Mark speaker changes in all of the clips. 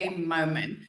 Speaker 1: moment.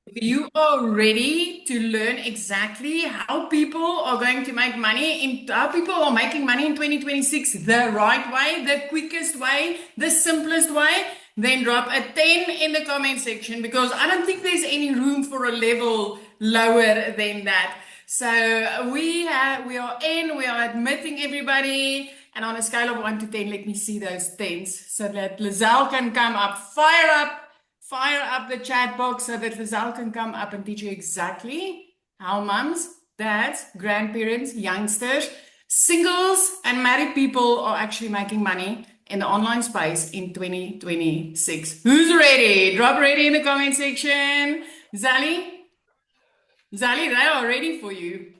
Speaker 1: If you are ready to learn exactly how people are going to make money how people are making money in 2026 the right way, the quickest way, the simplest way, then drop a 10 in the comment section because I don't think there's any room for a level lower than that. So we are admitting everybody. And on a scale of 1 to 10, let me see those 10s so that Lizelle can come up. Fire up the chat box so that Lizelle can come up and teach you exactly how mums, dads, grandparents, youngsters, singles, and married people are actually making money in the online space in 2026. Who's ready? Drop ready in the comment section. Zali, they are ready for you.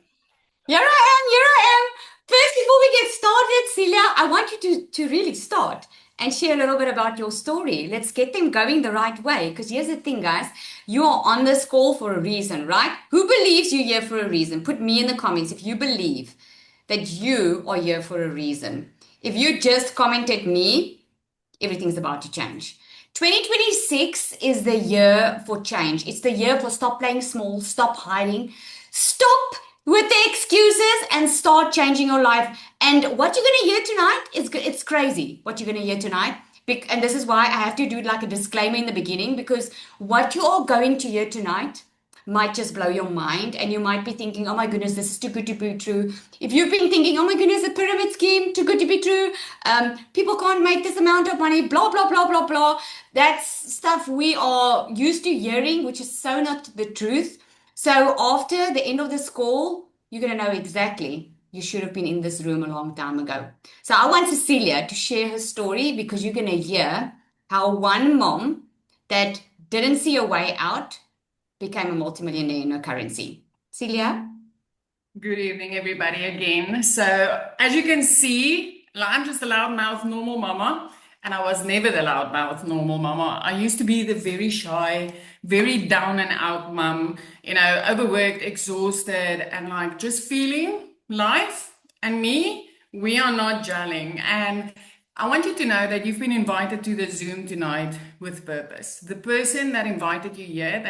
Speaker 2: Here I am. First, before we get started, Celia, I want you to really start and share a little bit about your story. Let's get them going the right way. Because here's the thing, guys. You are on this call for a reason, right? Who believes you're here for a reason? Put me in the comments if you believe that you are here for a reason. If you just commented me, everything's about to change. 2026 is the year for change. It's the year for stop playing small, stop hiding, stop with the excuses and start changing your life. And what you're going to hear tonight is it's crazy. What you're going to hear tonight. And this is why I have to do like a disclaimer in the beginning because what you are going to hear tonight might just blow your mind and you might be thinking, oh my goodness, this is too good to be true. If you've been thinking, oh my goodness, a pyramid scheme, too good to be true, people can't make this amount of money, blah, blah, blah, blah, blah. That's stuff we are used to hearing, which is so not the truth. So after the end of this call, you're going to know exactly you should have been in this room a long time ago. So I want Cecilia to share her story because you're going to hear how one mom that didn't see a way out became a multimillionaire in her currency. Celia?
Speaker 1: Good evening, everybody, again. So, as you can see, I'm just a loudmouth normal mama, and I was never the loudmouth normal mama. I used to be the very shy, very down and out mom, overworked, exhausted, and like just feeling life and me, we are not gelling. And I want you to know that you've been invited to the Zoom tonight with purpose. The person that invited you here,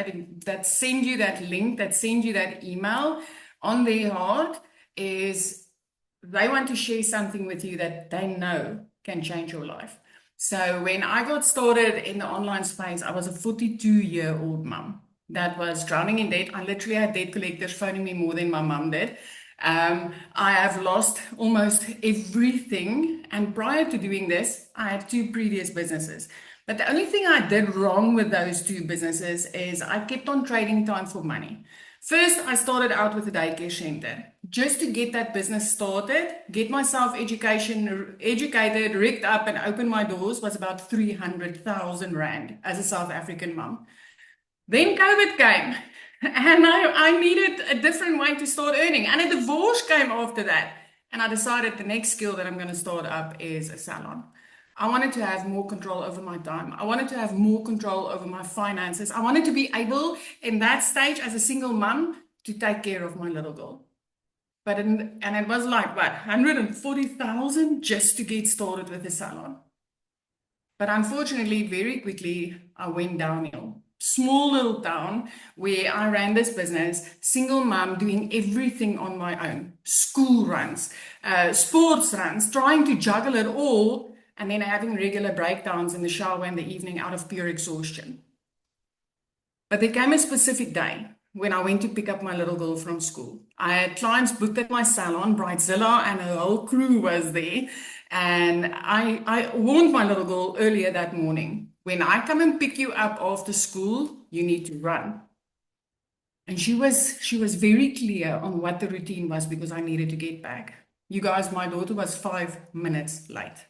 Speaker 1: that sent you that link, that sent you that email on their heart is they want to share something with you that they know can change your life. So when I got started in the online space, I was a 42-year-old mom that was drowning in debt. I literally had debt collectors phoning me more than my mom did. I have lost almost everything. And prior to doing this, I had two previous businesses. But the only thing I did wrong with those two businesses is I kept on trading time for money. First, I started out with a daycare center just to get that business started, get myself educated, rigged up, and open my doors was about 300,000 Rand as a South African mom. Then COVID came, and I needed a different way to start earning. And a divorce came after that. And I decided the next skill that I'm going to start up is a salon. I wanted to have more control over my time. I wanted to have more control over my finances. I wanted to be able, in that stage as a single mom, to take care of my little girl. And it was like, what, 140,000 just to get started with the salon. But unfortunately, very quickly, I went downhill. Small little town where I ran this business, single mom doing everything on my own, school runs, sports runs, trying to juggle it all, and then having regular breakdowns in the shower in the evening out of pure exhaustion. But there came a specific day when I went to pick up my little girl from school. I had clients booked at my salon, Bridezilla, and her whole crew was there. And I warned my little girl earlier that morning, when I come and pick you up after school, you need to run. And she was very clear on what the routine was because I needed to get back. You guys, my daughter was 5 minutes late.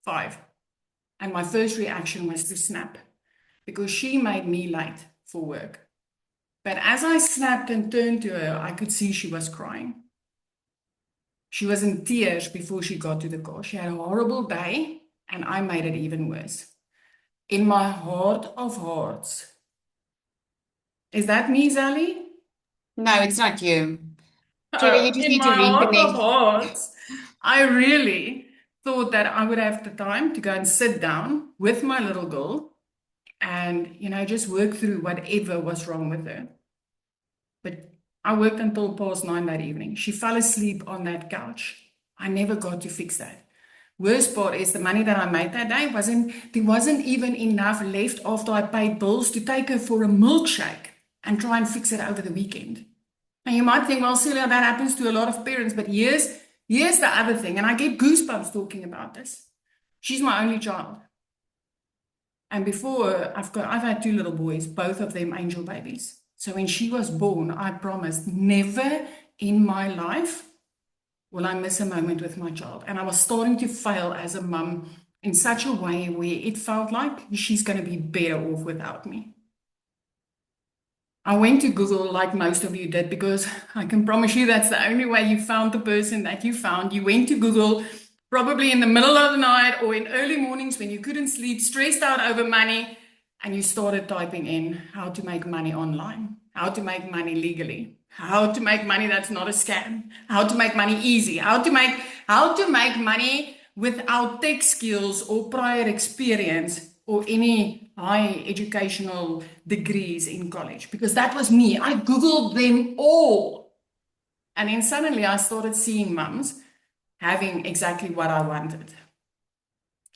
Speaker 1: 5. And my first reaction was to snap because she made me late for work. But as I snapped and turned to her, I could see she was crying. She was in tears before she got to the car. She had a horrible day, and I made it even worse. In my heart of hearts. Is that me, Zali?
Speaker 2: No, it's not you. Trevor, you just
Speaker 1: In
Speaker 2: need to
Speaker 1: my heart of
Speaker 2: reconnect.
Speaker 1: hearts, I really thought that I would have the time to go and sit down with my little girl and, just work through whatever was wrong with her. But I worked until past 9 that evening. She fell asleep on that couch. I never got to fix that. Worst part is the money that I made that day there wasn't even enough left after I paid bills to take her for a milkshake and try and fix it over the weekend. And you might think, well, Celia, that happens to a lot of parents, but here's the other thing, and I get goosebumps talking about this. She's my only child. And before, I've had 2 little boys, both of them angel babies. So when she was born, I promised never in my life will I miss a moment with my child. And I was starting to fail as a mum in such a way where it felt like she's going to be better off without me. I went to Google like most of you did, because I can promise you that's the only way you found the person that you found. You went to Google probably in the middle of the night or in early mornings when you couldn't sleep, stressed out over money, and you started typing in how to make money online, how to make money legally, how to make money that's not a scam, how to make money easy, how to make money without tech skills or prior experience or any high educational degrees in college, because that was me. I Googled them all. And then suddenly I started seeing mums having exactly what I wanted.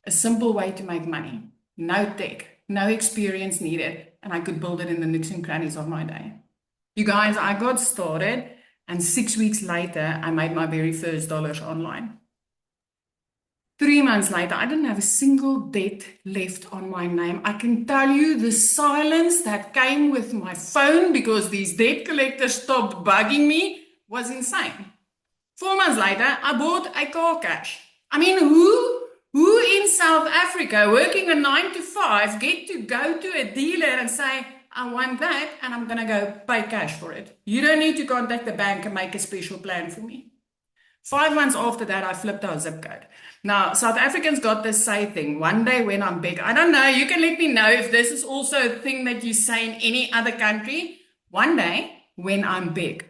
Speaker 1: A simple way to make money, no tech, no experience needed, and I could build it in the nooks and crannies of my day. You guys, I got started, and 6 weeks later, I made my very first dollars online. 3 months later, I didn't have a single debt left on my name. I can tell you the silence that came with my phone because these debt collectors stopped bugging me was insane. 4 months later, I bought a car cash. I mean, who in South Africa working a 9 to 5 get to go to a dealer and say, I want that, and I'm going to go pay cash for it. You don't need to contact the bank and make a special plan for me. 5 months after that, I flipped our zip code. Now, South Africans got this say thing, one day when I'm big. I don't know, you can let me know if this is also a thing that you say in any other country. One day when I'm big.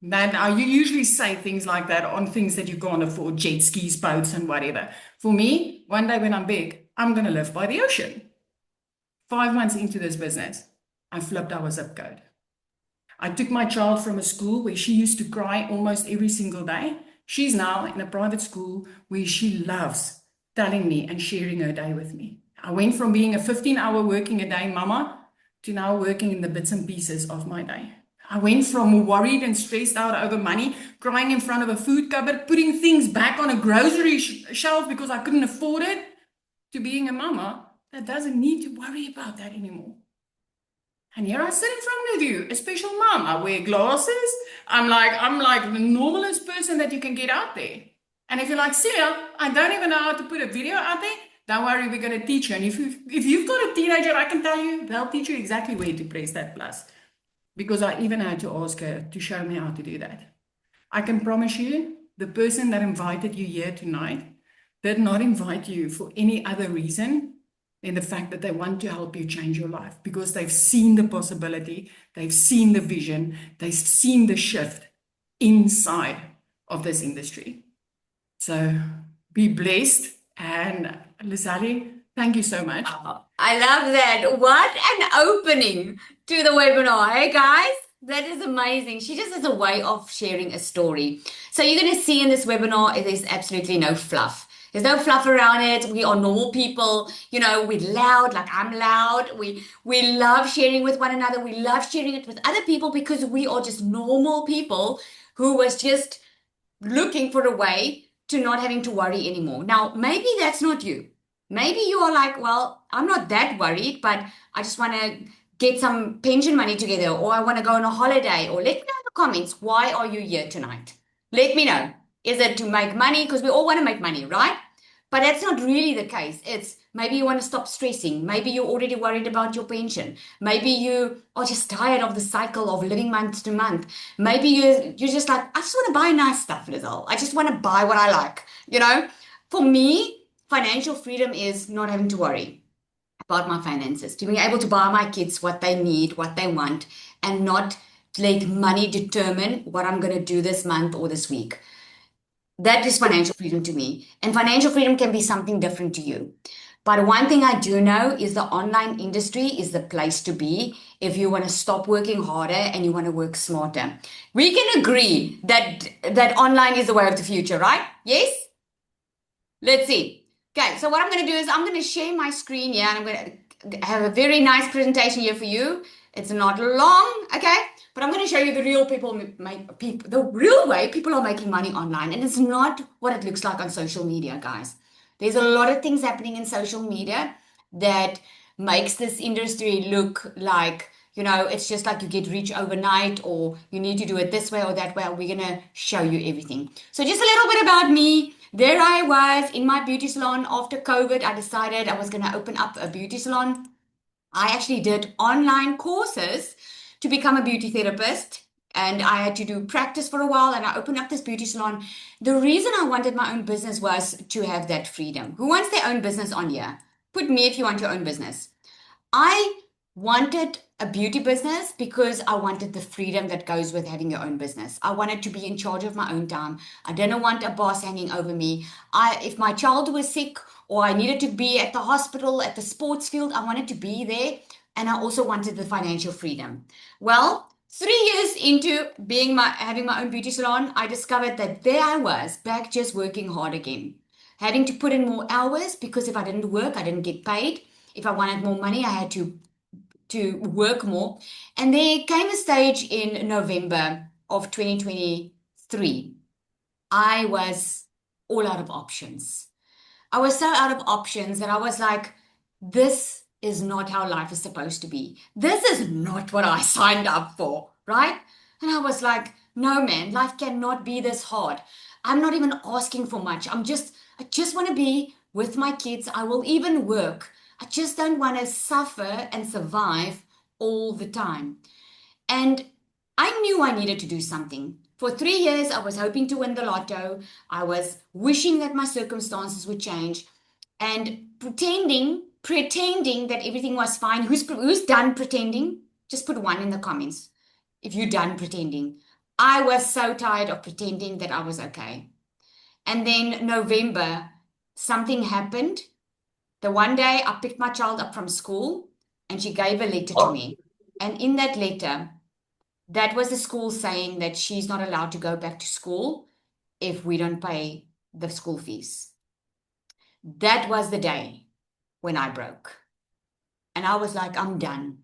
Speaker 1: Now, you usually say things like that on things that you can't afford, jet skis, boats, and whatever. For me, one day when I'm big, I'm going to live by the ocean. 5 months into this business, I flipped our zip code. I took my child from a school where she used to cry almost every single day. She's now in a private school where she loves telling me and sharing her day with me. I went from being a 15-hour working a day mama to now working in the bits and pieces of my day. I went from worried and stressed out over money, crying in front of a food cupboard, putting things back on a grocery shelf because I couldn't afford it, to being a mama that doesn't need to worry about that anymore. And here I sit in front of you, a special mom. I wear glasses. I'm like the normalest person that you can get out there. And if you're like, Celia, I don't even know how to put a video out there, don't worry, we're going to teach you. And if you've got a teenager, I can tell you, they'll teach you exactly where to press that plus. Because I even had to ask her to show me how to do that. I can promise you, the person that invited you here tonight did not invite you for any other reason than the fact that they want to help you change your life, because they've seen the possibility, they've seen the vision, they've seen the shift inside of this industry. So be blessed. And Lizali, thank you so much.
Speaker 2: I love that. What an opening to the webinar. Hey guys, that is amazing. She just has a way of sharing a story. So you're going to see in this webinar, there's absolutely no fluff. There's no fluff around it. We are normal people. You know, we're loud, like I'm loud. We love sharing with one another. We love sharing it with other people because we are just normal people who was just looking for a way to not having to worry anymore. Now, maybe that's not you. Maybe you are like, well, I'm not that worried, but I just want to get some pension money together, or I want to go on a holiday, or let me know in the comments, why are you here tonight? Let me know. Is it to make money? Because we all want to make money, right? But that's not really the case. It's maybe you want to stop stressing. Maybe you're already worried about your pension. Maybe you are just tired of the cycle of living month to month. Maybe you're just like, I just want to buy nice stuff, Lizelle. I just want to buy what I like. You know, for me, financial freedom is not having to worry about my finances, to being able to buy my kids what they need, what they want, and not let money determine what I'm going to do this month or this week. That is financial freedom to me. And financial freedom can be something different to you. But one thing I do know is the online industry is the place to be if you want to stop working harder and you want to work smarter. We can agree that online is the way of the future, right? Yes? Let's see. Okay, so what I'm going to do is I'm going to share my screen here and I'm going to have a very nice presentation here for you. It's not long, okay? But I'm going to show you the real the real way people are making money online. And it's not what it looks like on social media, guys. There's a lot of things happening in social media that makes this industry look like, it's just like you get rich overnight or you need to do it this way or that way. We're going to show you everything. So just a little bit about me. There I was in my beauty salon after COVID. I decided I was going to open up a beauty salon. I actually did online courses to become a beauty therapist. And I had to do practice for a while and I opened up this beauty salon. The reason I wanted my own business was to have that freedom. Who wants their own business on here? Put me if you want your own business. I wanted a beauty business because I wanted the freedom that goes with having your own business. I wanted to be in charge of my own time. I didn't want a boss hanging over me. If my child was sick or I needed to be at the hospital, at the sports field, I wanted to be there. And I also wanted the financial freedom. Well, 3 years into having my own beauty salon, I discovered that there I was back just working hard again, having to put in more hours because if I didn't work, I didn't get paid. If I wanted more money, I had to work more. And there came a stage in November of 2023. I was all out of options. I was so out of options that I was like, this is not how life is supposed to be. This is not what I signed up for, right? And I was like, no, man, life cannot be this hard. I'm not even asking for much. I just want to be with my kids. I will even work. I just don't want to suffer and survive all the time. And I knew I needed to do something. For 3 years, I was hoping to win the lotto. I was wishing that my circumstances would change and pretending that everything was fine. Who's done pretending? Just put one in the comments if you're done pretending. I was so tired of pretending that I was okay. And then November, something happened. The one day I picked my child up from school and she gave a letter to me. And in that letter, that was the school saying that she's not allowed to go back to school if we don't pay the school fees. That was the day when I broke. And I was like, I'm done.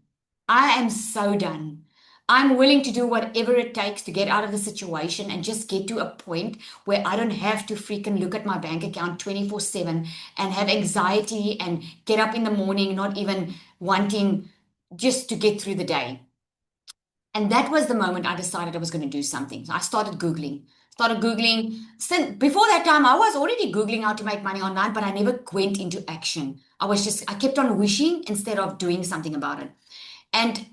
Speaker 2: I am so done. I'm willing to do whatever it takes to get out of the situation and just get to a point where I don't have to freaking look at my bank account 24/7 and have anxiety and get up in the morning not even wanting just to get through the day. And that was the moment I decided I was going to do something. So I started Googling. Since before that time, I was already Googling how to make money online, but I never went into action. I kept on wishing instead of doing something about it. And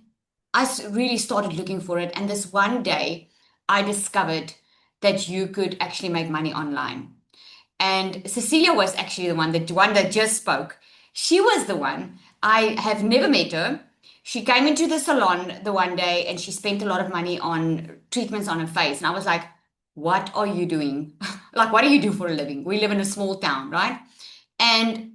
Speaker 2: really started looking for it. And this one day, I discovered that you could actually make money online. And Cecilia was actually the one that just spoke. She was the one. I have never met her. She came into the salon the one day and she spent a lot of money on treatments on her face. And I was like, what are you doing? Like, what do you do for a living? We live in a small town, right? And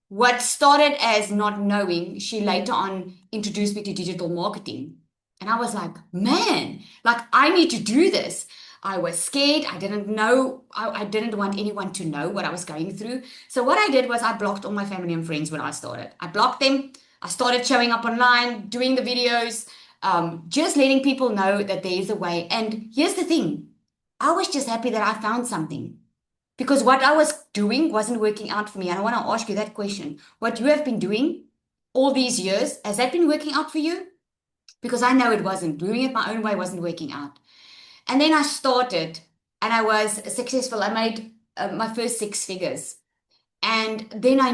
Speaker 2: what started as not knowing, she later on introduced me to digital marketing. And I was like, man, like I need to do this. I was scared. I didn't know. I didn't want anyone to know what I was going through. So what I did was I blocked all my family and friends when I started. I blocked them. I started showing up online, doing the videos, just letting people know that there is a way. And here's the thing. I was just happy that I found something. Because what I was doing wasn't working out for me. And I want to ask you that question. What you have been doing all these years, has that been working out for you? Because I know it wasn't. Doing it my own way wasn't working out. And then I started and I was successful. I made my first 6 figures. And then I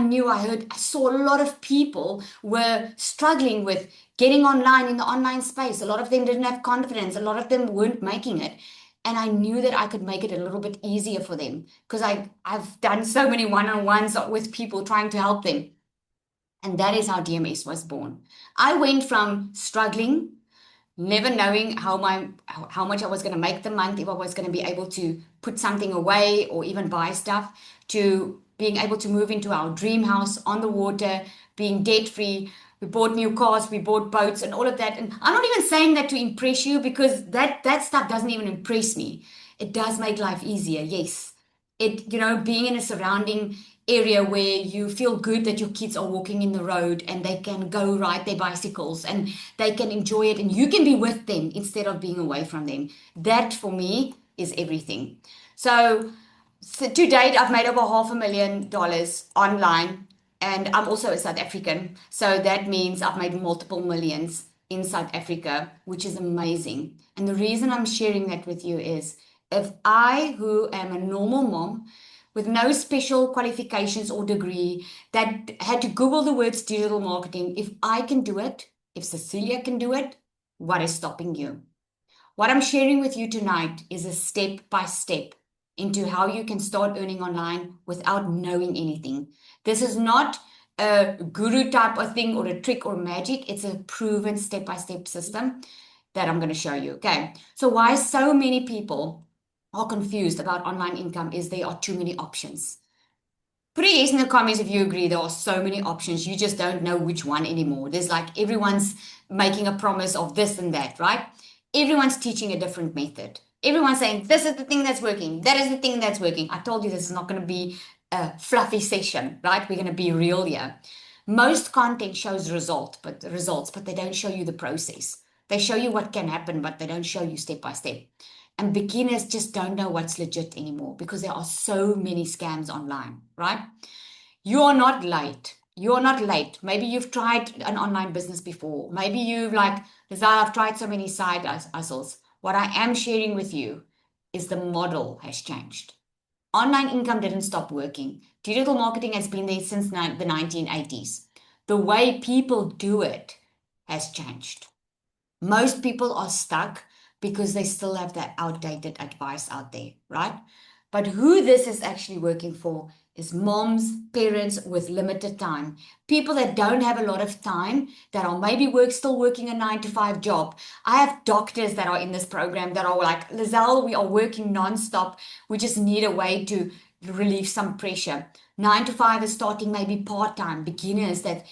Speaker 2: saw a lot of people were struggling with getting online in the online space. A lot of them didn't have confidence. A lot of them weren't making it. And I knew that I could make it a little bit easier for them because I've done so many one-on-ones with people trying to help them. And that is how DMS was born. I went from struggling, never knowing how much I was going to make the month, if I was going to be able to put something away or even buy stuff, to being able to move into our dream house on the water, being debt free. We bought new cars, we bought boats, and all of that. And I'm not even saying that to impress you because that stuff doesn't even impress me. It does make life easier, yes. Being in a surrounding area where you feel good that your kids are walking in the road and they can go ride their bicycles and they can enjoy it and you can be with them instead of being away from them. That for me is everything. So to date, I've made over $500,000 online, and I'm also a South African. So that means I've made multiple millions in South Africa, which is amazing. And the reason I'm sharing that with you is if I, who am a normal mom with no special qualifications or degree, that had to Google the words digital marketing, if I can do it, if Cecilia can do it, what is stopping you? What I'm sharing with you tonight is a step by step into how you can start earning online without knowing anything. This is not a guru type of thing or a trick or magic. It's a proven step by step system that I'm going to show you. Okay. So why so many people are confused about online income is there are too many options. Put a yes in the comments if you agree there are so many options. You just don't know which one anymore. There's like everyone's making a promise of this and that, right? Everyone's teaching a different method. Everyone's saying, this is the thing that's working. That is the thing that's working. I told you this is not going to be a fluffy session, right? We're going to be real here. Most content shows results, but they don't show you the process. They show you what can happen, but they don't show you step by step. And beginners just don't know what's legit anymore because there are so many scams online, right? You are not late. You're not late. Maybe you've tried an online business before. Maybe you've like, I've tried so many side hustles. What I am sharing with you is the model has changed. Online income didn't stop working. Digital marketing has been there since the 1980s. The way people do it has changed. Most people are stuck because they still have that outdated advice out there, right? But who this is actually working for is moms, parents with limited time, people that don't have a lot of time, that are maybe still working a 9 to 5 job. I have doctors that are in this program that are like, Lizelle, we are working nonstop. We just need a way to relieve some pressure. 9 to 5 is starting maybe part-time, beginners that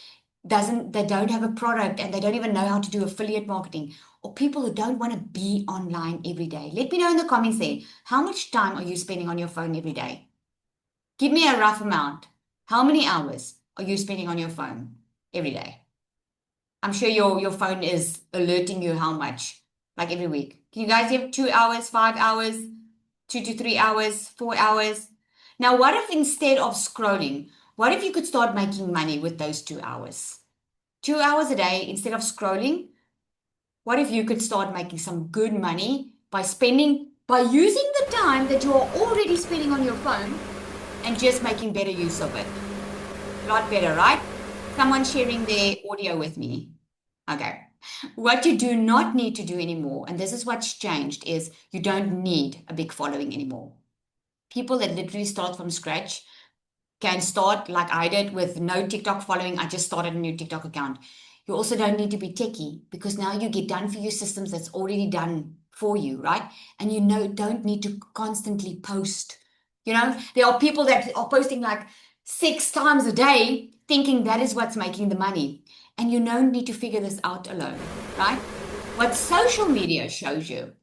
Speaker 2: don't have a product and they don't even know how to do affiliate marketing, or people who don't want to be online every day. Let me know in the comments there, how much time are you spending on your phone every day? Give me a rough amount. How many hours are you spending on your phone every day? I'm sure your phone is alerting you how much, like every week. Can you guys give 2 hours, 5 hours, 2 to 3 hours, 4 hours? Now, what if instead of scrolling, what if you could start making money with those 2 hours? 2 hours a day instead of scrolling. What if you could start making some good money by using the time that you are already spending on your phone and just making better use of it? A lot better, right? Someone sharing their audio with me. Okay. What you do not need to do anymore, and this is what's changed, is you don't need a big following anymore. People that literally start from scratch can start like I did with no TikTok following. I just started a new TikTok account. You also don't need to be techie because now you get done for your systems that's already done for you, right? And don't need to constantly post. There are people that are posting like 6 times a day thinking that is what's making the money. And you don't need to figure this out alone, right? What social media shows you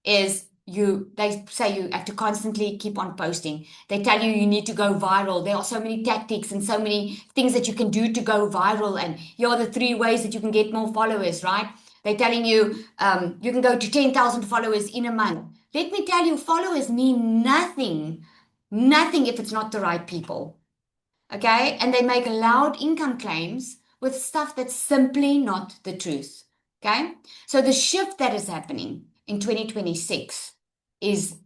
Speaker 2: is they say you have to constantly keep on posting. They tell you need to go viral. There are so many tactics and so many things that you can do to go viral. And here are the 3 ways that you can get more followers, right? They're telling you you can go to 10,000 followers in a month. Let me tell you, followers mean nothing if it's not the right people. Okay? And they make loud income claims with stuff that's simply not the truth. Okay? So the shift that is happening in 2026 is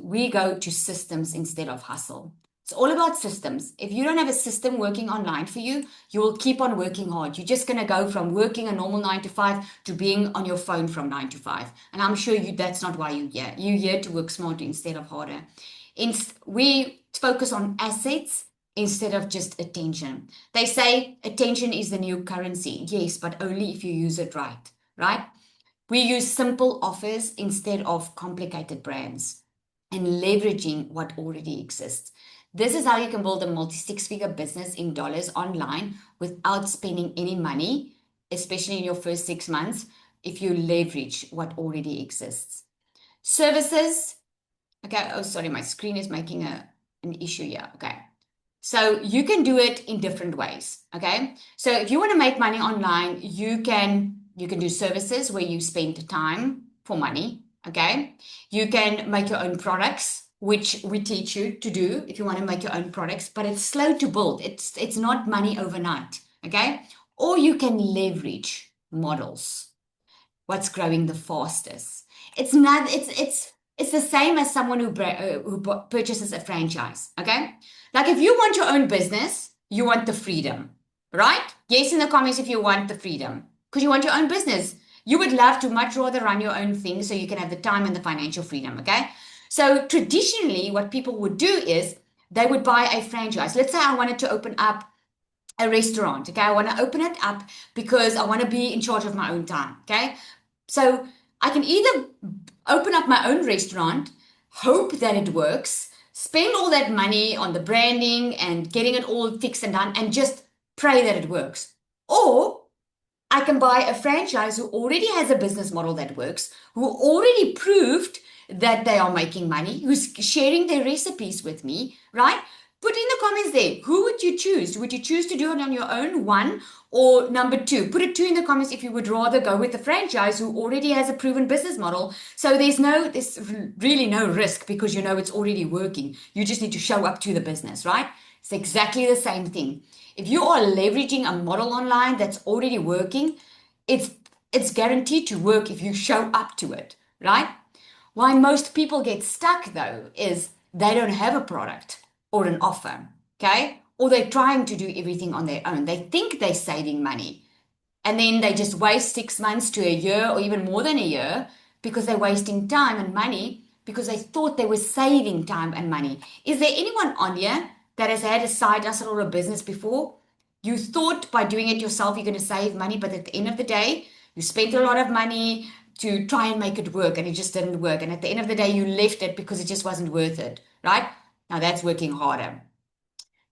Speaker 2: we go to systems instead of hustle. It's all about systems. If you don't have a system working online for you, you will keep on working hard. You're just going to go from working a normal 9 to 5 to being on your phone from 9 to 5. And I'm sure that's not why you're here. You're here to work smarter instead of harder. We focus on assets instead of just attention. They say attention is the new currency. Yes, but only if you use it right, right? We use simple offers instead of complicated brands and leveraging what already exists. This is how you can build a multi-six-figure business in dollars online without spending any money, especially in your first 6 months, if you leverage what already exists. Services. Okay. Oh, sorry, my screen is making an issue here. Okay. So you can do it in different ways. Okay. So if you want to make money online, you can do services where you spend time for money. Okay. You can make your own products, which we teach you to do if you want to make your own products, but it's slow to build. It's not money overnight. Okay. Or you can leverage models. What's growing the fastest? It's the same as someone who purchases a franchise. Okay. Like if you want your own business, you want the freedom, right? Yes, in the comments if you want the freedom, because you want your own business. You would love to much rather run your own thing so you can have the time and the financial freedom, okay? So traditionally, what people would do is they would buy a franchise. Let's say I wanted to open up a restaurant, okay? I want to open it up because I want to be in charge of my own time, okay? So I can either open up my own restaurant, hope that it works, spend all that money on the branding and getting it all fixed and done, and just pray that it works. Or I can buy a franchise who already has a business model that works, who already proved that they are making money, who's sharing their recipes with me, right? Put in the comments there. Who would you choose? Would you choose to do it on your own, one, or number two? Put a two in the comments if you would rather go with the franchise who already has a proven business model. So there's really no risk because you know it's already working. You just need to show up to the business, right? It's exactly the same thing. If you are leveraging a model online that's already working, it's guaranteed to work if you show up to it, right? Why most people get stuck though is they don't have a product or an offer, okay? Or they're trying to do everything on their own. They think they're saving money and then they just waste 6 months to a year or even more than a year because they're wasting time and money because they thought they were saving time and money. Is there anyone on here that has had a side hustle or a business before? You thought by doing it yourself you're going to save money, but at the end of the day, you spent a lot of money to try and make it work and it just didn't work. And at the end of the day, you left it because it just wasn't worth it, right? Now that's working harder.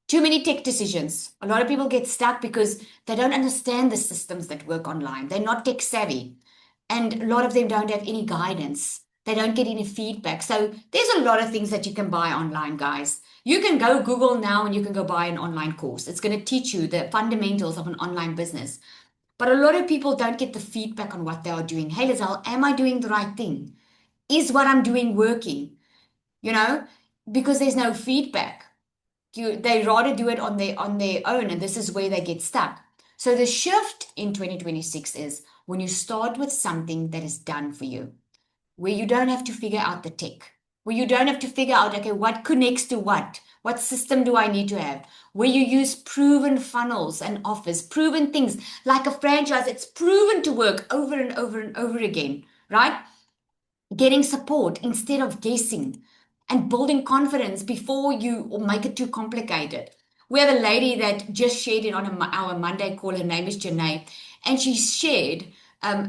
Speaker 2: Too many tech decisions. A lot of people get stuck because they don't understand the systems that work online. They're not tech savvy. And a lot of them don't have any guidance. They don't get any feedback. So there's a lot of things that you can buy online, guys. You can go Google now and you can go buy an online course. It's going to teach you the fundamentals of an online business. But a lot of people don't get the feedback on what they are doing. Hey, Lizelle, am I doing the right thing? Is what I'm doing working? You know, because there's no feedback. They rather do it on their own, and this is where they get stuck. So the shift in 2026 is when you start with something that is done for you, where you don't have to figure out the tech, where you don't have to figure out, okay, what connects to what system do I need to have, where you use proven funnels and offers, proven things like a franchise, it's proven to work over and over and over again, right? Getting support instead of guessing and building confidence before you make it too complicated. We have a lady that just shared it on our Monday call. Her name is Janae, and she shared.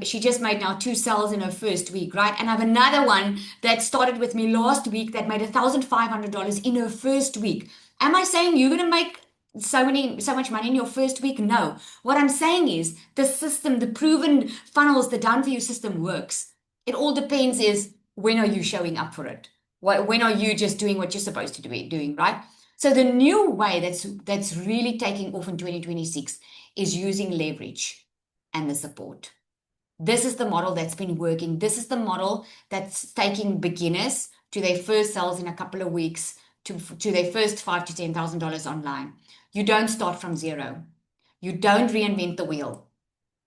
Speaker 2: She just made now 2 sales in her first week, right? And I have another one that started with me last week that made $1,500 in her first week. Am I saying you're going to make so much money in your first week? No. What I'm saying is the system, the proven funnels, the done for you system works. It all depends is when are you showing up for it? When are you just doing what you're supposed to be doing, right? So the new way that's really taking off in 2026 is using leverage and the support. This is the model that's been working. This is the model that's taking beginners to their first sales in a couple of weeks, to their first $5,000 to $10,000 online. You don't start from zero. You don't reinvent the wheel.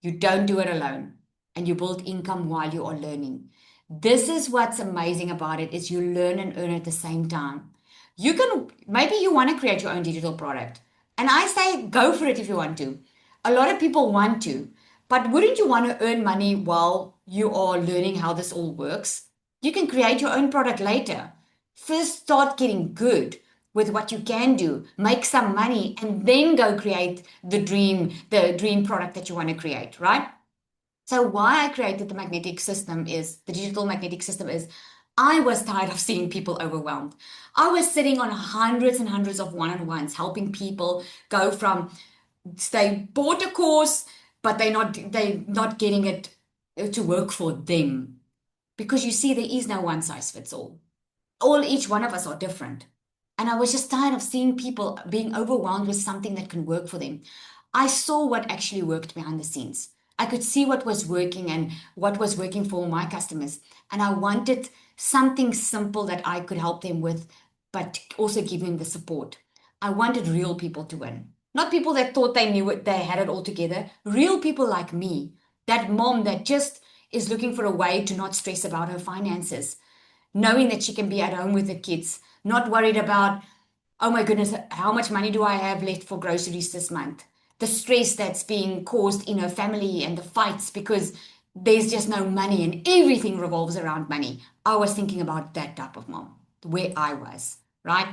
Speaker 2: You don't do it alone, and you build income while you are learning. This is what's amazing about it is you learn and earn at the same time. Maybe you want to create your own digital product. And I say go for it if you want to. A lot of people want to, but wouldn't you want to earn money while you are learning how this all works? You can create your own product later. First, start getting good with what you can do, make some money, and then go create the dream product that you want to create, right? So why I created the digital magnetic system is I was tired of seeing people overwhelmed. I was sitting on hundreds and hundreds of one-on-ones, helping people go from they bought a course, but they're not getting it to work for them. Because you see, there is no one size fits all. Each one of us are different. And I was just tired of seeing people being overwhelmed with something that can work for them. I saw what actually worked behind the scenes. I could see what was working and what was working for my customers. And I wanted something simple that I could help them with, but also give them the support. I wanted real people to win. Not people that thought they knew it, they had it all together. Real people like me, that mom that just is looking for a way to not stress about her finances, knowing that she can be at home with the kids, not worried about, oh my goodness, how much money do I have left for groceries this month? The stress that's being caused in her family and the fights because there's just no money and everything revolves around money. I was thinking about that type of mom, where I was, right?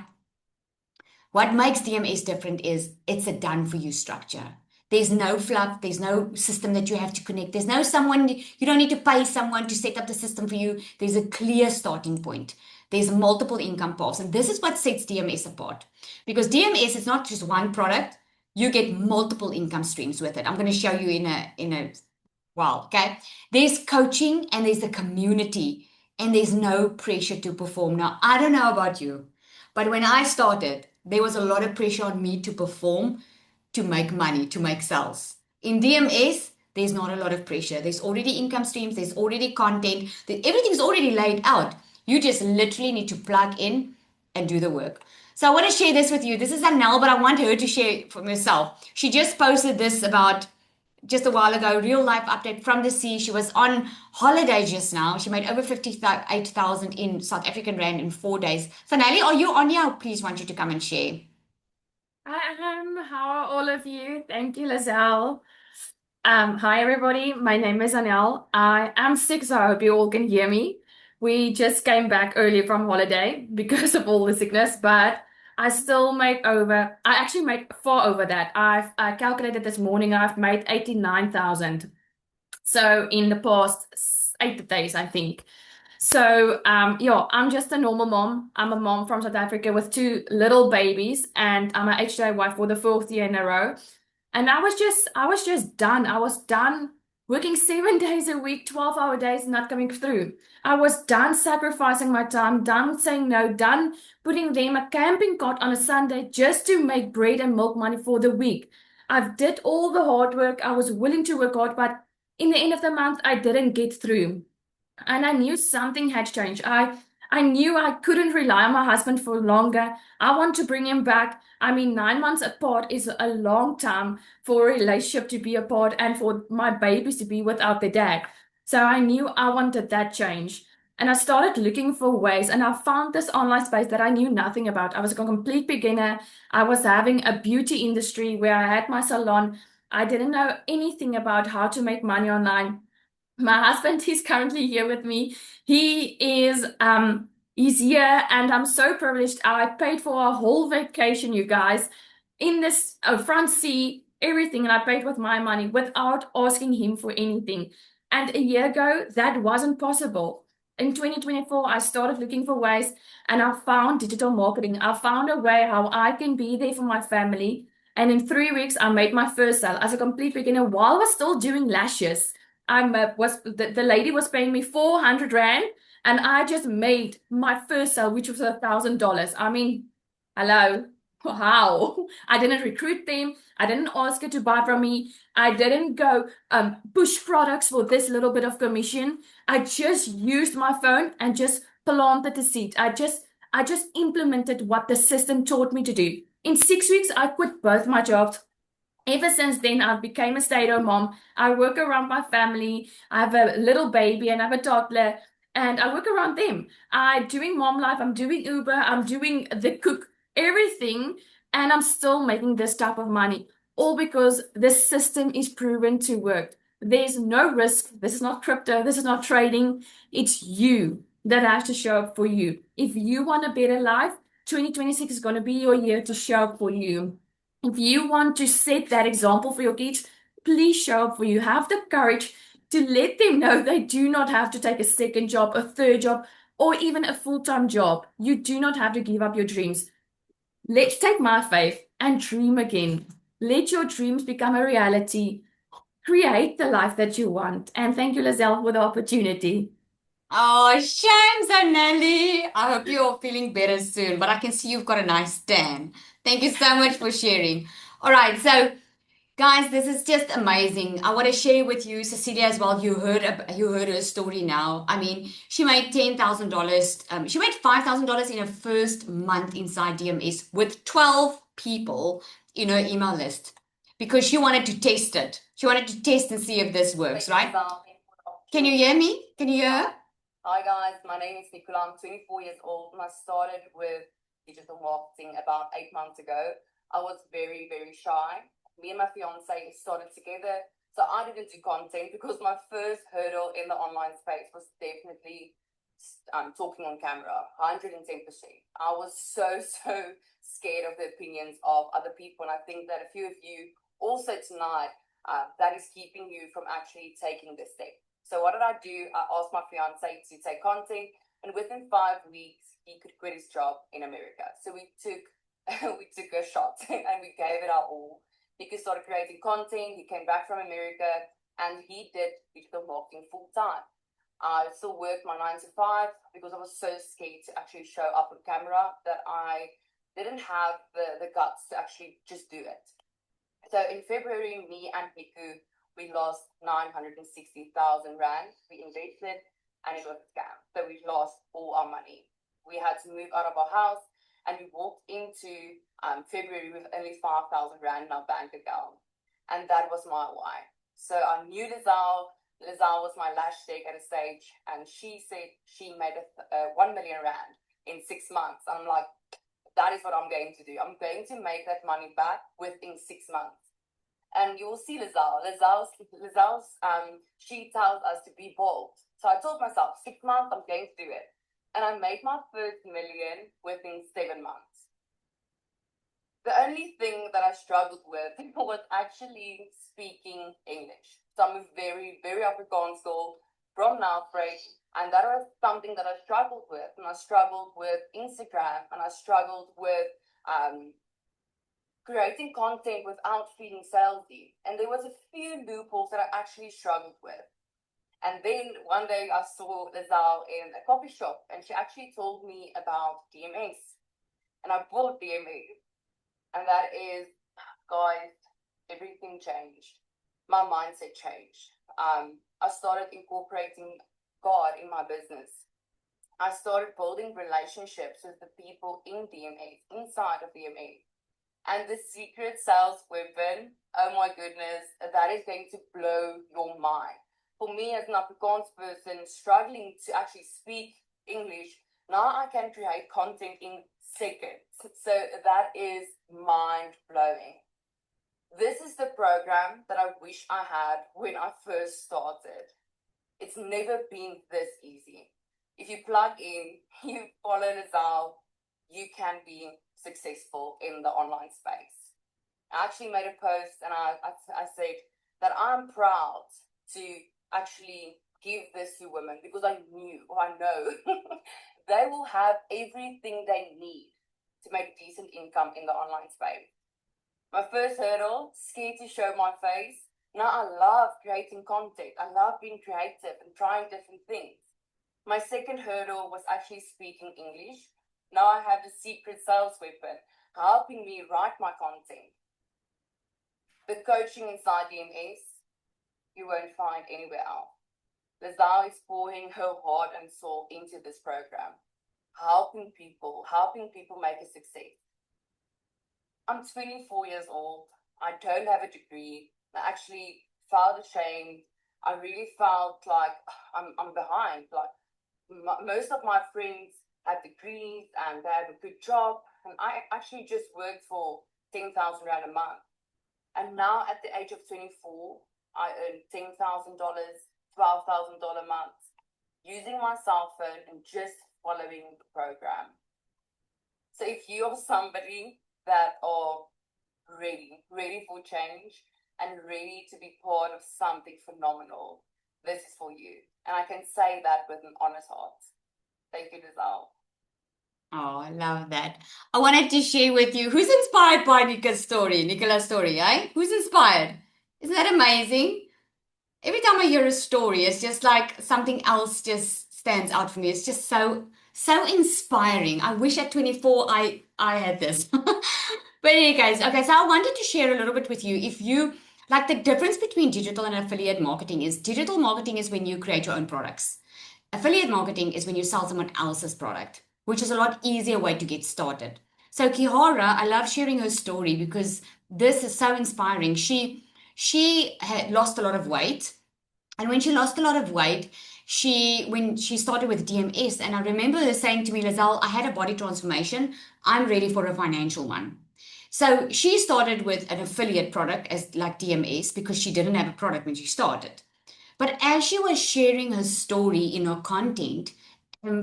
Speaker 2: What makes DMS different is it's a done for you structure. There's no fluff, there's no system that you have to connect. There's no someone, you don't need to pay someone to set up the system for you. There's a clear starting point. There's multiple income paths. And this is what sets DMS apart. Because DMS is not just one product, you get multiple income streams with it. I'm going to show you in a while, okay? There's coaching and there's the community and there's no pressure to perform. Now, I don't know about you, but when I started, there was a lot of pressure on me to perform, to make money, to make sales. In DMS, there's not a lot of pressure. There's already income streams, there's already content, everything's already laid out. You just literally need to plug in and do the work. So I want to share this with you. This is Anel, but I want her to share from herself. She just posted this about just a while ago, real life update from the sea. She was on holiday just now. She made over 58,000 in South African Rand in 4 days. So, Nelly, are you on here? Please want you to come and share.
Speaker 3: I am. How are all of you? Thank you, Lizelle. Hi, everybody. My name is Anel. I am sick, so I hope you all can hear me. We just came back early from holiday because of all the sickness, but I still make over. I actually make far over that. I calculated this morning. I've made 89,000. So in the past 8 days, I think. So, yeah, I'm just a normal mom. I'm a mom from South Africa with two little babies, and I'm a HJ wife for the fourth year in a row. And I was just done. I was done working 7 days a week, 12-hour days, not coming through. I was done sacrificing my time, done saying no, done putting them a camping cot on a Sunday just to make bread and milk money for the week. I've did all the hard work. I was willing to work hard, but in the end of the month, I didn't get through. And I knew something had changed. I knew I couldn't rely on my husband for longer. I want to bring him back. I mean, 9 months apart is a long time for a relationship to be apart and for my babies to be without their dad. So I knew I wanted that change. And I started looking for ways, and I found this online space that I knew nothing about. I was a complete beginner. I was having a beauty industry where I had my salon. I didn't know anything about how to make money online. My husband is currently here with me. He's here, and I'm so privileged. I paid for a whole vacation, you guys, in this front sea, everything, and I paid with my money without asking him for anything. And a year ago, that wasn't possible. In 2024, I started looking for ways, and I found digital marketing. I found a way how I can be there for my family. And in 3 weeks, I made my first sale as a complete beginner while I was still doing lashes. The lady was paying me 400 Rand, and I just made my first sale, which was $1,000. I mean, hello. How? I didn't recruit them. I didn't ask her to buy from me. I didn't go push products for this little bit of commission. I just used my phone and just planted the seed. I just implemented what the system taught me to do. In 6 weeks, I quit both my jobs. Ever since then, I've become a stay-at-home mom. I work around my family. I have a little baby and I have a toddler, and I work around them. I'm doing mom life. I'm doing Uber. I'm doing the cook, everything, and I'm still making this type of money. All because this system is proven to work. There's no risk. This is not crypto. This is not trading. It's you that has to show up for you. If you want a better life, 2026 is going to be your year to show up for you. If you want to set that example for your kids, please show up for you. Have the courage to let them know they do not have to take a second job, a third job, or even a full-time job. You do not have to give up your dreams. Let's take my faith and dream again. Let your dreams become a reality. Create the life that you want. And thank you, Lizelle, for the opportunity.
Speaker 2: Oh, shame, Zanelli. I hope you're feeling better soon, but I can see you've got a nice tan. Thank you so much for sharing. All right, so guys, this is just amazing. I want to share with you, Cecilia, as well. You heard her story now. I mean, she made $10,000. She made $5,000 in her first month inside DMS with 12 people in her email list because she wanted to test it. She wanted to test and see if this works, right? Can you hear me? Can you hear her?
Speaker 4: Hi guys, my name is Nicola. I'm 24 years old and I started with digital marketing about 8 months ago. I was very, very shy. Me and my fiance started together, so I didn't do content because my first hurdle in the online space was definitely talking on camera, 110%. I was so scared of the opinions of other people, and I think that a few of you also tonight, that is keeping you from actually taking this step. So what did I do? I asked my fiance to take content, and within 5 weeks, he could quit his job in America. So we took a shot and we gave it our all. He could start creating content. He came back from America and he did digital marketing full time. I still worked my 9 to 5 because I was so scared to actually show up on camera that I didn't have the guts to actually just do it. So in February, me and Niku, we lost 960,000 rand. We invested and it was a scam. So we lost all our money. We had to move out of our house and we walked into February with only 5,000 rand in our bank account. And that was my why. So I knew Lizelle. Lizelle was my last stake at a stage and she said she made 1 million rand in 6 months. And I'm like, that is what I'm going to do. I'm going to make that money back within 6 months. And you will see Lizelle. Lizelle's she tells us to be bold. So I told myself, 6 months, I'm going to do it. And I made my first million within 7 months. The only thing that I struggled with was actually speaking English. So I'm a very, very Afrikaans school from Nelspruit, and that was something that I struggled with. And I struggled with Instagram, and I struggled with creating content without feeling salesy. And there was a few loopholes that I actually struggled with. And then one day I saw Lizelle in a coffee shop and she actually told me about DMS. And I bought DMS. And that is, guys, everything changed. My mindset changed. I started incorporating God in my business. I started building relationships with the people in DMS, inside of DMS. And the secret sales weapon, oh my goodness, that is going to blow your mind. For me as an Afrikaans person struggling to actually speak English, now I can create content in seconds. So that is mind blowing. This is the program that I wish I had when I first started. It's never been this easy. If you plug in, you follow Lizelle, you can be successful in the online space. I actually made a post and I said that I'm proud to actually give this to women because I know they will have everything they need to make a decent income in the online space. My first hurdle, scared to show my face. Now I love creating content. I love being creative and trying different things. My second hurdle was actually speaking English. Now I have the secret sales weapon helping me write my content. The coaching inside DMS, you won't find anywhere else. Lizelle is pouring her heart and soul into this program, helping people make a success. I'm 24 years old. I don't have a degree. I actually felt ashamed. I really felt like I'm behind. Like most of my friends have degrees and they have a good job, and I actually just worked for 10,000 rand a month. And now at the age of 24, I earn $10,000, $12,000 a month using my cell phone and just following the program. So if you are somebody that are ready for change and ready to be part of something phenomenal, this is for you. And I can say that with an honest heart. Thank you, Lizelle.
Speaker 2: Oh, I love that. I wanted to share with you who's inspired by Nicola's story, eh? Who's inspired? Isn't that amazing? Every time I hear a story, it's just like something else just stands out for me. It's just so inspiring. I wish at 24 I had this. But anyway, guys, okay, so I wanted to share a little bit with you. If you like, the difference between digital and affiliate marketing is digital marketing is when you create your own products. Affiliate marketing is when you sell someone else's product, which is a lot easier way to get started. So Kihara, I love sharing her story because this is so inspiring. She had lost a lot of weight, and when she lost a lot of weight, when she started with DMS, and I remember her saying to me, Lizelle, I had a body transformation. I'm ready for a financial one. So she started with an affiliate product as like DMS because she didn't have a product when she started. But as she was sharing her story in her content,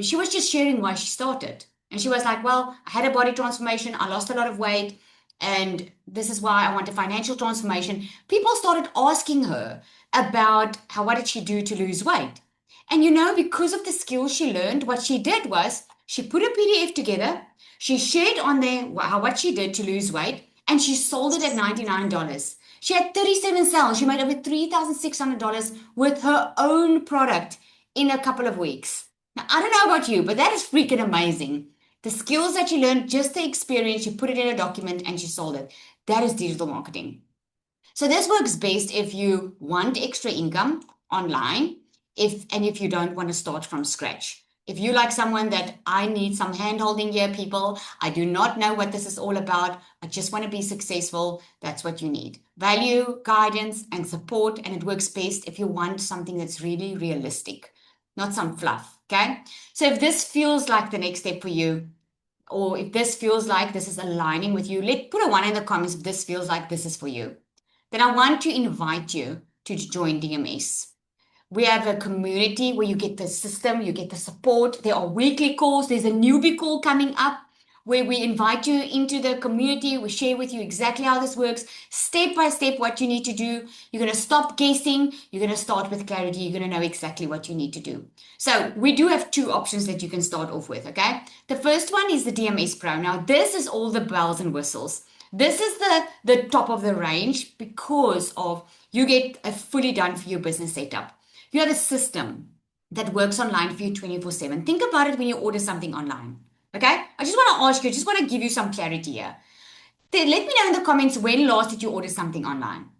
Speaker 2: she was just sharing why she started. And she was like, well, I had a body transformation, I lost a lot of weight, and this is why I want a financial transformation. People started asking her about what did she do to lose weight. And because of the skills she learned, what she did was she put a PDF together, she shared on there what she did to lose weight, and she sold it at $99. She had 37 sales. She made over $3,600 with her own product in a couple of weeks. Now, I don't know about you, but that is freaking amazing. The skills that you learned, just the experience, you put it in a document and she sold it. That is digital marketing. So this works best if you want extra income online, if you don't want to start from scratch. If you like someone that I need some hand holding here, people, I do not know what this is all about. I just want to be successful. That's what you need. Value, guidance, and support. And it works best if you want something that's really realistic, not some fluff. Okay. So if this feels like the next step for you, or if this feels like this is aligning with you, put a 1 in the comments if this feels like this is for you. Then I want to invite you to join DMS. We have a community where you get the system, you get the support. There are weekly calls. There's a newbie call coming up where we invite you into the community. We share with you exactly how this works, step by step, what you need to do. You're going to stop guessing. You're going to start with clarity. You're going to know exactly what you need to do. So we do have 2 options that you can start off with, okay? The first one is the DMS Pro. Now, this is all the bells and whistles. This is the top of the range because of you get a fully done for your business setup. You have a system that works online for you 24/7. Think about it when you order something online. Okay? I just want to ask you, I just want to give you some clarity here. Let me know in the comments when last did you order something online?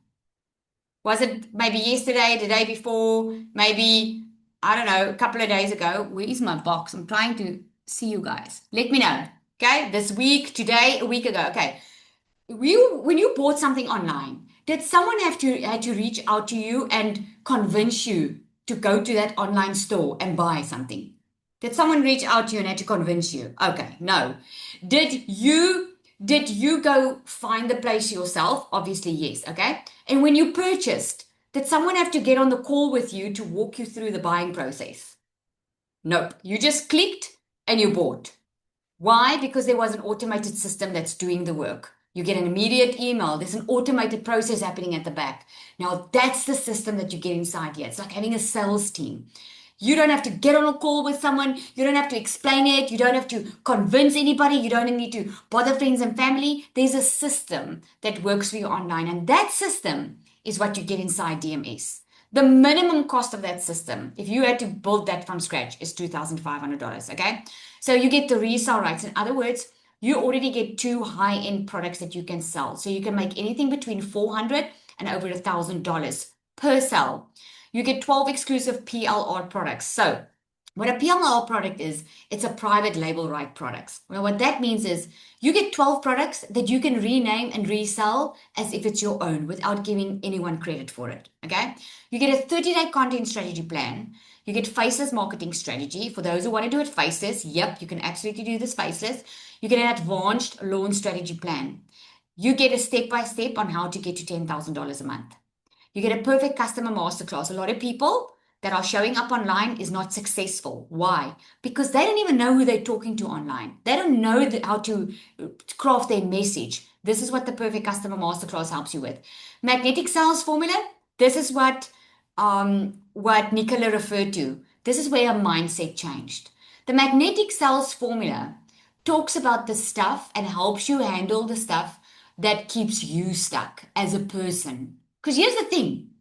Speaker 2: Was it maybe yesterday, the day before, maybe, I don't know, a couple of days ago? Where is my box? I'm trying to see you guys. Let me know. Okay? This week, today, a week ago. Okay. When you bought something online, did someone had to reach out to you and convince you to go to that online store and buy something? Did someone reach out to you and had to convince you? Okay, no. Did you go find the place yourself? Obviously, yes. Okay. And when you purchased, did someone have to get on the call with you to walk you through the buying process? Nope. You just clicked and you bought. Why? Because there was an automated system that's doing the work. You get an immediate email. There's an automated process happening at the back. Now, that's the system that you get inside here. It's like having a sales team. You don't have to get on a call with someone. You don't have to explain it. You don't have to convince anybody. You don't need to bother friends and family. There's a system that works for you online. And that system is what you get inside DMS. The minimum cost of that system, if you had to build that from scratch, is $2,500, okay? So you get the resale rights. In other words, you already get 2 high-end products that you can sell. So you can make anything between $400 and over $1,000 per sale. You get 12 exclusive PLR products. So what a PLR product is, it's a private label right products. Well, what that means is you get 12 products that you can rename and resell as if it's your own without giving anyone credit for it, okay? You get a 30-day content strategy plan. You get faceless marketing strategy. For those who want to do it faceless, yep, you can absolutely do this faceless. You get an advanced launch strategy plan. You get a step-by-step on how to get to $10,000 a month. You get a perfect customer masterclass. A lot of people that are showing up online is not successful. Why? Because they don't even know who they're talking to online. They don't know how to craft their message. This is what the perfect customer masterclass helps you with. Magnetic sales formula. This is what Nicola referred to. This is where her mindset changed. The magnetic sales formula talks about the stuff and helps you handle the stuff that keeps you stuck as a person. Because here's the thing,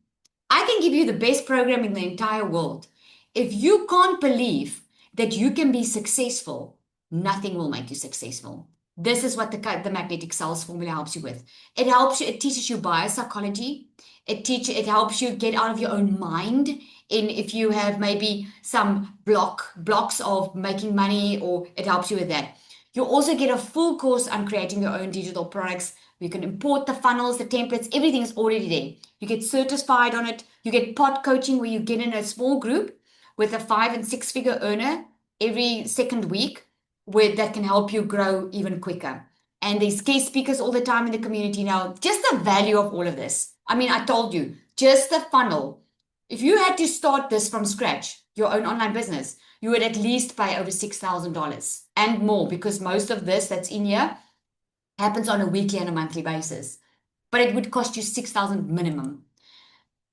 Speaker 2: I can give you the best program in the entire world. If you can't believe that you can be successful, nothing will make you successful. This is what the magnetic sales formula helps you with. It helps you, it teaches you biopsychology. It helps you get out of your own mind in if you have maybe some blocks of making money, or it helps you with that. You also get a full course on creating your own digital products. You can import the funnels, the templates, everything is already there. You get certified on it. You get pod coaching where you get in a small group with a 5 and 6 figure earner every second week that can help you grow even quicker. And there's guest speakers all the time in the community now. Just the value of all of this. I mean, I told you, just the funnel. If you had to start this from scratch, your own online business, you would at least pay over $6,000 and more, because most of this that's in here happens on a weekly and a monthly basis. But it would cost you $6,000 minimum.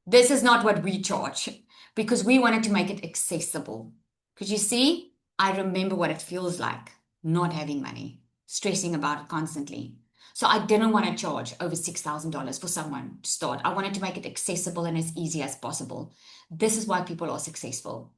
Speaker 2: This is not what we charge, because we wanted to make it accessible. Because you see, I remember what it feels like not having money, stressing about it constantly. So I didn't want to charge over $6,000 for someone to start. I wanted to make it accessible and as easy as possible. This is why people are successful.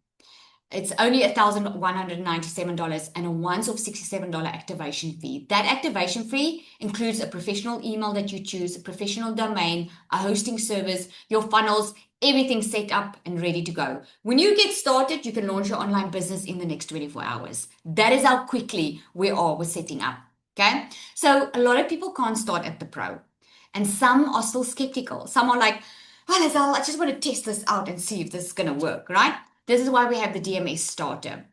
Speaker 2: It's only $1,197 and a once-off $67 activation fee. That activation fee includes a professional email that you choose, a professional domain, a hosting service, your funnels, everything set up and ready to go. When you get started, you can launch your online business in the next 24 hours. That is how quickly we are with setting up. Okay. So a lot of people can't start at the pro, and some are still skeptical. Some are like, oh, Lazelle, I just want to test this out and see if this is going to work, right? This is why we have the DMS starter.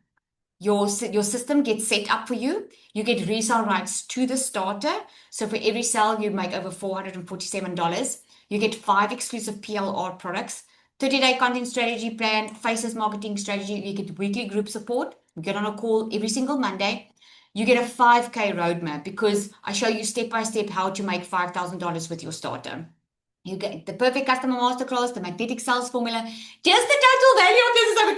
Speaker 2: Your system gets set up for you. You get resale rights to the starter. So for every sale, you make over $447. You get 5 exclusive PLR products, 30-day content strategy plan, faceless marketing strategy. You get weekly group support. You get on a call every single Monday. You get a 5K roadmap, because I show you step by step how to make $5,000 with your starter. You get the perfect customer masterclass, the magnetic sales formula. Just the total value of this is over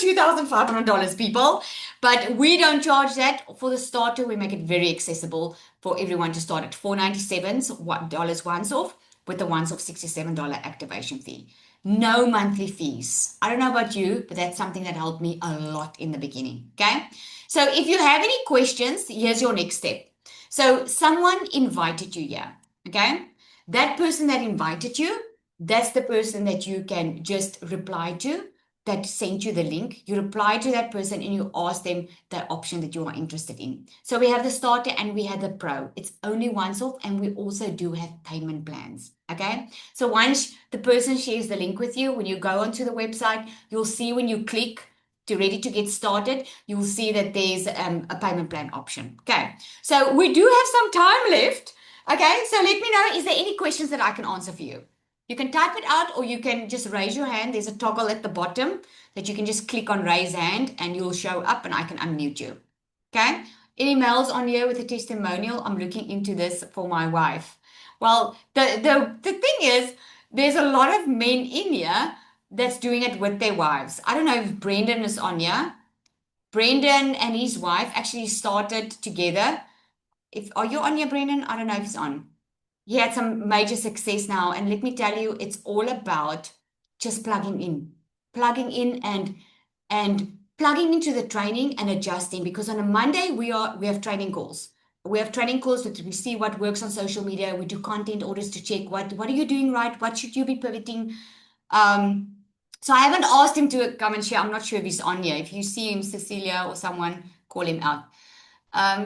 Speaker 2: $2,500, people. But we don't charge that for the starter. We make it very accessible for everyone to start at $497 once off, with the once off $67 activation fee. No monthly fees. I don't know about you, but that's something that helped me a lot in the beginning. Okay. So if you have any questions, here's your next step. So someone invited you here. Okay. That person that invited you, that's the person that you can just reply to, that sent you the link. You reply to that person and you ask them that option that you are interested in. So we have the starter and we have the pro. It's only once off, and we also do have payment plans. Okay. So once the person shares the link with you, when you go onto the website, you'll see when you click to ready to get started, you'll see that there's a payment plan option. Okay. So we do have some time left. Okay, so let me know, is there any questions that I can answer for you? You can type it out, or you can just raise your hand. There's a toggle at the bottom that you can just click on raise hand and you'll show up and I can unmute you. Okay, any mails on here with a testimonial? I'm looking into this for my wife. Well, the thing is, there's a lot of men in here that's doing it with their wives. I don't know if Brendan is on here. Brendan and his wife actually started together. Are you on here, Brendan? I don't know if he's on. He had some major success now. And let me tell you, it's all about just plugging in and plugging into the training and adjusting. Because on a Monday, we have training calls. We have training calls that we see what works on social media. We do content orders to check what are you doing right? What should you be pivoting? So I haven't asked him to come and share. I'm not sure if he's on here. If you see him, Cecilia or someone, call him out.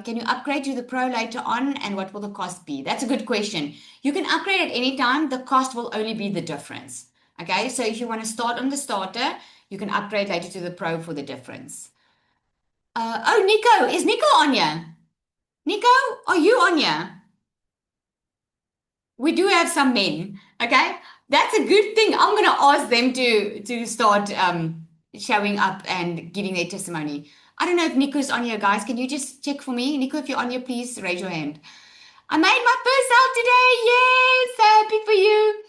Speaker 2: Can you upgrade to the pro later on, and what will the cost be? That's a good question. You can upgrade at any time. The cost will only be the difference. Okay, so if you want to start on the starter, you can upgrade later to the pro for the difference. Oh, Nico, is Nico on here? Nico, are you on here? We do have some men. Okay, that's a good thing. I'm going to ask them to start showing up and giving their testimony. I don't know if Nico's on here, guys. Can you just check for me? Nico, if you're on here, please raise your hand. I made my first sale today. Yes, so happy for you.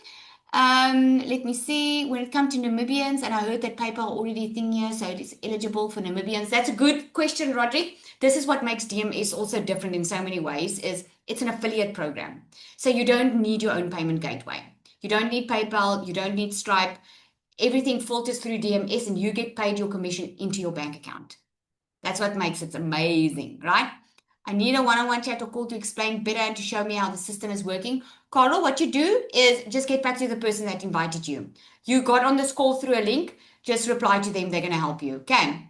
Speaker 2: Let me see. When it comes to Namibians, and I heard that PayPal already a thing here, so it is eligible for Namibians. That's a good question, Roderick. This is what makes DMS also different in so many ways, is it's an affiliate program. So you don't need your own payment gateway. You don't need PayPal, you don't need Stripe. Everything filters through DMS and you get paid your commission into your bank account. That's what makes it amazing, right? I need a one-on-one chat or call to explain better and to show me how the system is working. Carlo, what you do is just get back to the person that invited you. You got on this call through a link, just reply to them. They're going to help you. Okay.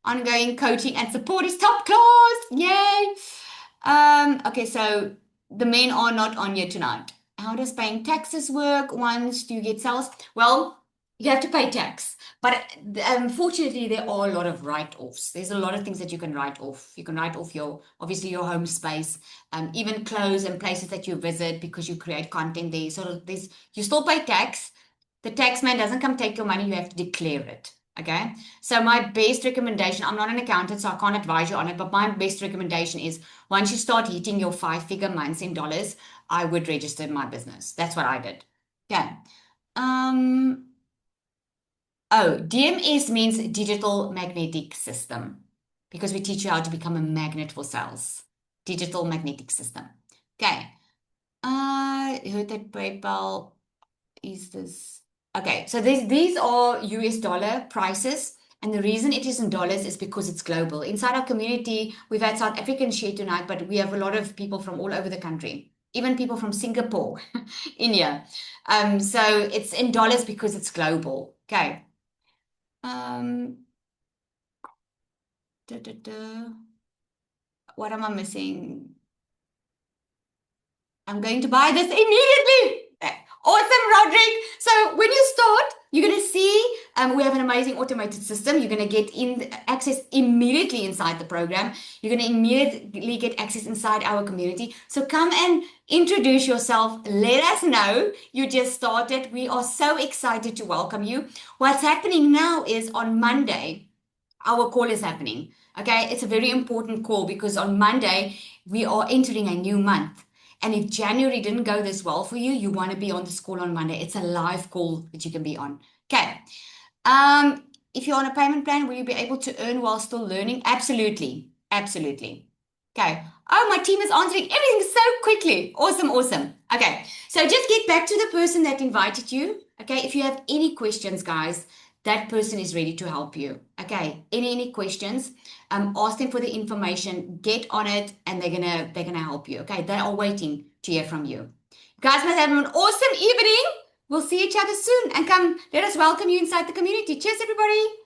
Speaker 2: Ongoing coaching and support is top class. Yay. Okay, so the men are not on here tonight. How does paying taxes work once you get sales? Well, you have to pay tax. But unfortunately, there are a lot of write-offs. There's a lot of things that you can write off. You can write off obviously your home space, even clothes and places that you visit because you create content there. So you still pay tax. The tax man doesn't come take your money. You have to declare it. Okay. So my best recommendation, I'm not an accountant, so I can't advise you on it, but my best recommendation is once you start hitting your 5-figure months in dollars, I would register my business. That's what I did. Okay. DMS means digital magnetic system because we teach you how to become a magnet for sales. Digital magnetic system. Okay. I heard that PayPal is this. Okay, so these are US dollar prices. And the reason it is in dollars is because it's global. Inside our community, we've had South Africans share tonight, but we have a lot of people from all over the country, even people from Singapore, India. So it's in dollars because it's global. Okay. What am I missing? I'm going to buy this immediately. Awesome, Roderick. So when you start, you're going to see we have an amazing automated system. You're going to get access immediately inside the program. You're going to immediately get access inside our community. So come and introduce yourself. Let us know you just started. We are so excited to welcome you. What's happening now is on Monday, our call is happening. Okay, it's a very important call because on Monday, we are entering a new month. And if January didn't go this well for you, you want to be on this call on Monday. It's a live call that you can be on. Okay. If you're on a payment plan, will you be able to earn while still learning? Absolutely. Absolutely. Okay. Oh, my team is answering everything so quickly. Awesome, awesome. Okay. So just get back to the person that invited you. Okay. If you have any questions, guys, that person is ready to help you. Okay. Any questions? Ask them for the information, get on it, and they're gonna help you. Okay, they are waiting to hear from you. You guys must have an awesome evening. We'll see each other soon, and come let us welcome you inside the community. Cheers, everybody.